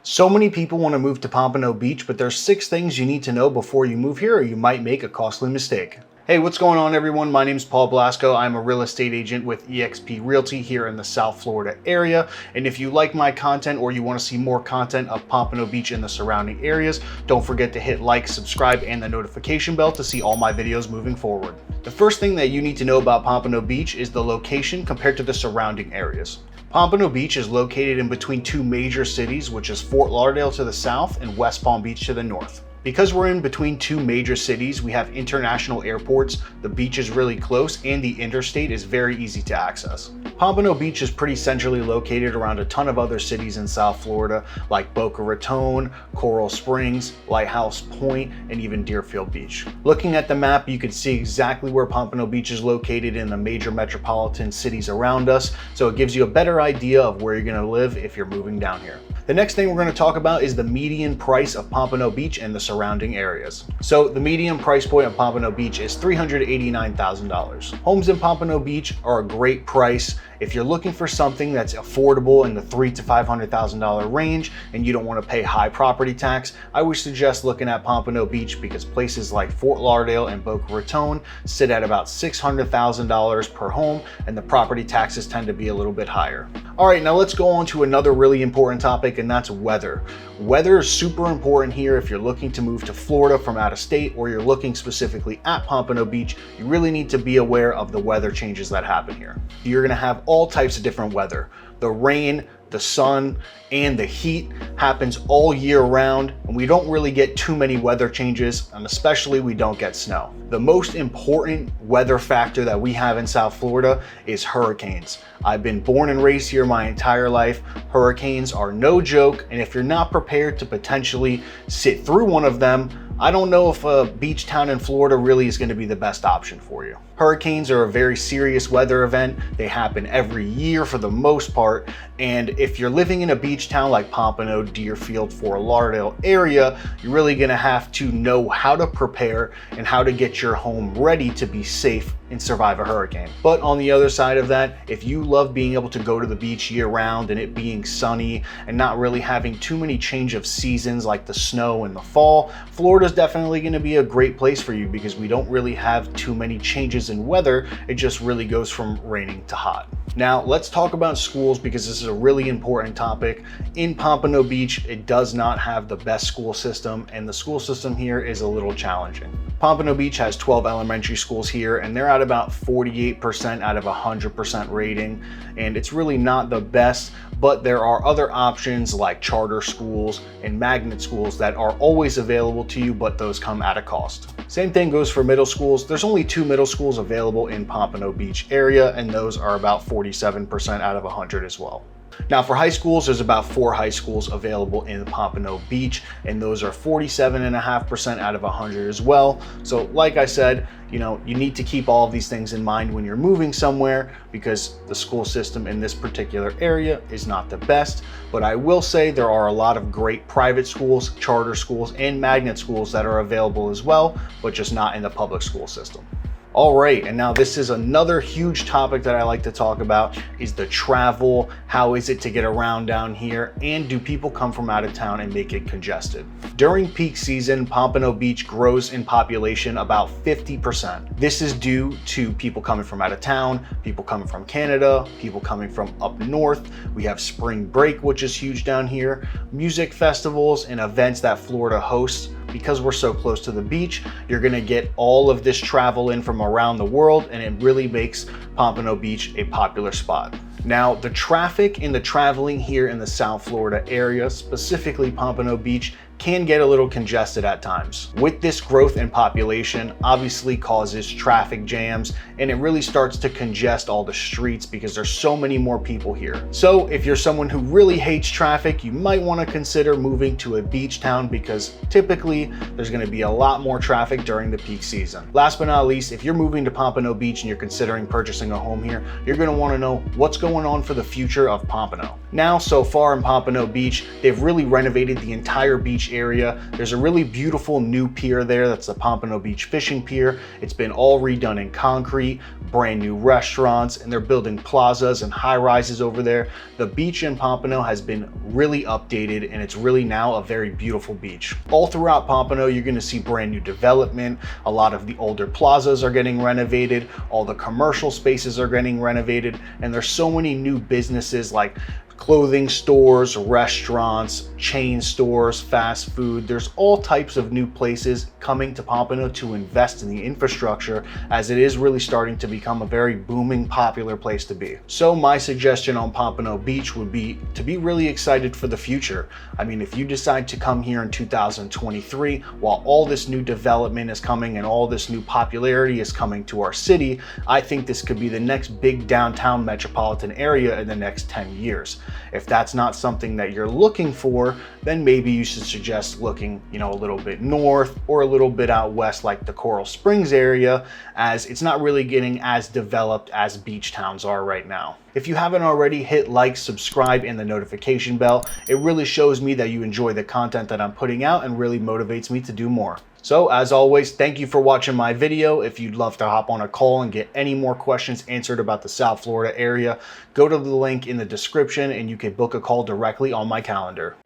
So many people want to move to Pompano Beach, but there's 6 things you need to know before you move here or you might make a costly mistake. Hey, what's going on everyone? My name is Paul Blasko. I'm a real estate agent with eXp Realty here in the South Florida area. And if you like my content or you want to see more content of Pompano Beach and the surrounding areas, don't forget to hit like, subscribe, and the notification bell to see all my videos moving forward. The first thing that you need to know about Pompano Beach is the location compared to the surrounding areas. Pompano Beach is located in between 2 major cities, which is Fort Lauderdale to the south and West Palm Beach to the north. Because we're in between 2 major cities, we have international airports, the beach is really close, and the interstate is very easy to access. Pompano Beach is pretty centrally located around a ton of other cities in South Florida, like Boca Raton, Coral Springs, Lighthouse Point, and even Deerfield Beach. Looking at the map, you can see exactly where Pompano Beach is located in the major metropolitan cities around us, so it gives you a better idea of where you're going to live if you're moving down here. The next thing we're going to talk about is the median price of Pompano Beach and the surrounding areas. So the median price point of Pompano Beach is $389,000. Homes in Pompano Beach are a great price. If you're looking for something that's affordable in the $300,000 to $500,000 range and you don't want to pay high property tax, I would suggest looking at Pompano Beach because places like Fort Lauderdale and Boca Raton sit at about $600,000 per home and the property taxes tend to be a little bit higher. All right, now let's go on to another really important topic, and that's weather. Weather is super important here if you're looking to move to Florida from out of state or you're looking specifically at Pompano Beach. You really need to be aware of the weather changes that happen here. You're gonna have all types of different weather. The rain, the sun, and the heat happens all year round, and we don't really get too many weather changes, and especially we don't get snow. The most important weather factor that we have in South Florida is hurricanes. I've been born and raised here my entire life. Hurricanes are no joke, and if you're not prepared to potentially sit through one of them, I don't know if a beach town in Florida really is going to be the best option for you. Hurricanes are a very serious weather event. They happen every year for the most part. And if you're living in a beach town like Pompano, Deerfield, Fort Lauderdale area, you're really going to have to know how to prepare and how to get your home ready to be safe and survive a hurricane. But on the other side of that, if you love being able to go to the beach year round and it being sunny and not really having too many change of seasons like the snow and the fall, Florida's definitely going to be a great place for you because we don't really have too many changes in weather. It just really goes from raining to hot. Now let's talk about schools because this is a really important topic. In Pompano Beach, it does not have the best school system, and the school system here is a little challenging. Pompano Beach has 12 elementary schools here, and they're at about 48% out of 100% rating, and it's really not the best, but there are other options like charter schools and magnet schools that are always available to you, but those come at a cost. Same thing goes for middle schools. There's only 2 middle schools available in Pompano Beach area, and those are about 47% out of 100 as well. Now for high schools, there's about 4 high schools available in Pompano Beach, and those are 47.5% out of 100 as well. So like I said, you need to keep all of these things in mind when you're moving somewhere because the school system in this particular area is not the best. But I will say there are a lot of great private schools, charter schools, and magnet schools that are available as well, but just not in the public school system. All right, and now this is another huge topic that I like to talk about is the travel. How is it to get around down here? And do people come from out of town and make it congested? During peak season, Pompano Beach grows in population about 50%. This is due to people coming from out of town, people coming from Canada, people coming from up north. We have spring break, which is huge down here, music festivals and events that Florida hosts. Because we're so close to the beach, you're gonna get all of this travel in from around the world, and it really makes Pompano Beach a popular spot. Now, the traffic and the traveling here in the South Florida area, specifically Pompano Beach, can get a little congested at times. With this growth in population, obviously causes traffic jams, and it really starts to congest all the streets because there's so many more people here. So if you're someone who really hates traffic, you might want to consider moving to a beach town because typically there's going to be a lot more traffic during the peak season. Last but not least, if you're moving to Pompano Beach and you're considering purchasing a home here, you're going to want to know what's going going on for the future of Pompano. Now, so far in Pompano Beach, they've really renovated the entire beach area. There's a really beautiful new pier there. That's the Pompano Beach Fishing Pier. It's been all redone in concrete, brand new restaurants, and they're building plazas and high rises over there. The beach in Pompano has been really updated, and it's really now a very beautiful beach. All throughout Pompano, you're going to see brand new development. A lot of the older plazas are getting renovated. All the commercial spaces are getting renovated, and there's so many new businesses like clothing stores, restaurants, chain stores, fast food. There's all types of new places coming to Pompano to invest in the infrastructure, as it is really starting to become a very booming, popular place to be. So my suggestion on Pompano Beach would be to be really excited for the future. I mean, if you decide to come here in 2023, while all this new development is coming and all this new popularity is coming to our city, I think this could be the next big downtown metropolitan area in the next 10 years. If that's not something that you're looking for, then maybe you should suggest looking, a little bit north or a little bit out west, like the Coral Springs area, as it's not really getting as developed as beach towns are right now. If you haven't already, hit like, subscribe, and the notification bell. It really shows me that you enjoy the content that I'm putting out and really motivates me to do more. So as always, thank you for watching my video. If you'd love to hop on a call and get any more questions answered about the South Florida area, go to the link in the description and you can book a call directly on my calendar.